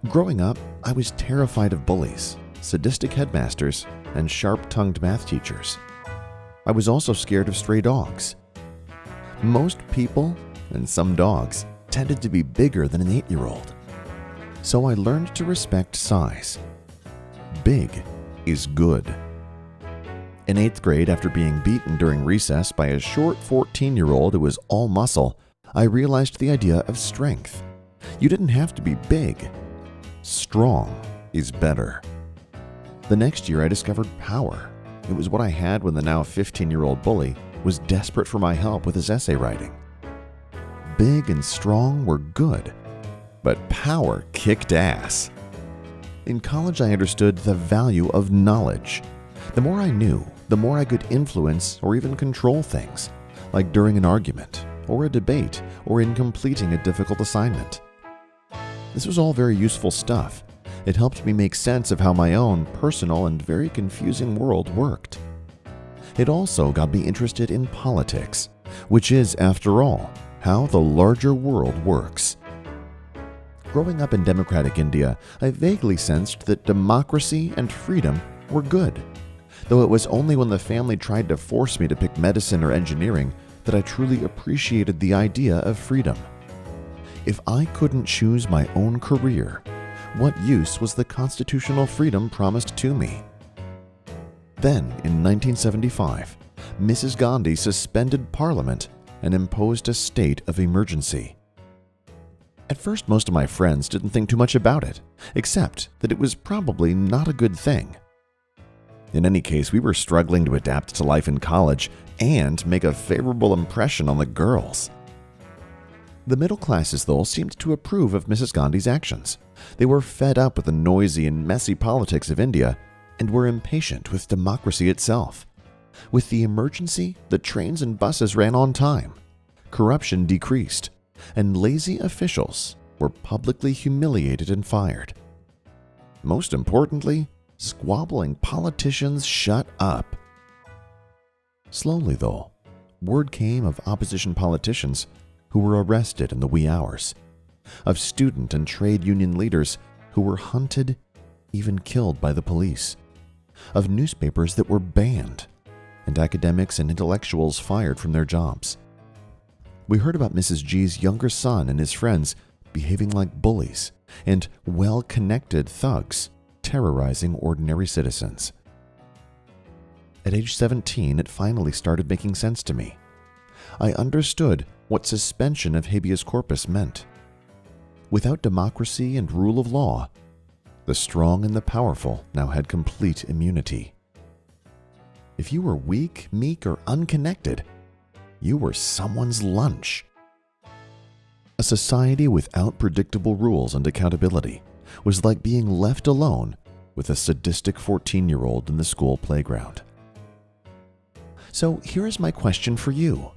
Growing up, I was terrified of bullies, sadistic headmasters, and sharp-tongued math teachers. I was also scared of stray dogs. Most people, and some dogs, tended to be bigger than an 8-year-old. So I learned to respect size. Big is good. In 8th grade, after being beaten during recess by a short 14-year-old who was all muscle, I realized the idea of strength. You didn't have to be big. Strong is better. The next year, I discovered power. It was what I had when the now 15-year-old bully was desperate for my help with his essay writing. Big and strong were good, but power kicked ass. In college, I understood the value of knowledge. The more I knew, the more I could influence or even control things, like during an argument, or a debate, or in completing a difficult assignment. This was all very useful stuff. It helped me make sense of how my own personal and very confusing world worked. It also got me interested in politics, which is, after all, how the larger world works. Growing up in democratic India, I vaguely sensed that democracy and freedom were good, though it was only when the family tried to force me to pick medicine or engineering that I truly appreciated the idea of freedom. If I couldn't choose my own career, what use was the constitutional freedom promised to me? Then, in 1975, Mrs. Gandhi suspended Parliament and imposed a state of emergency. At first, most of my friends didn't think too much about it, except that it was probably not a good thing. In any case, we were struggling to adapt to life in college and make a favorable impression on the girls. The middle classes, though, seemed to approve of Mrs. Gandhi's actions. They were fed up with the noisy and messy politics of India and were impatient with democracy itself. With the emergency, the trains and buses ran on time, corruption decreased, and lazy officials were publicly humiliated and fired. Most importantly, squabbling politicians shut up. Slowly, though, word came of opposition politicians who were arrested in the wee hours, of student and trade union leaders who were hunted, even killed by the police, of newspapers that were banned, and academics and intellectuals fired from their jobs. We heard about Mrs. G's younger son and his friends behaving like bullies and well-connected thugs terrorizing ordinary citizens. At age 17, it finally started making sense to me. I understood what suspension of habeas corpus meant. Without democracy and rule of law, the strong and the powerful now had complete immunity. If you were weak, meek, or unconnected, you were someone's lunch. A society without predictable rules and accountability was like being left alone with a sadistic 14-year-old in the school playground. So here is my question for you.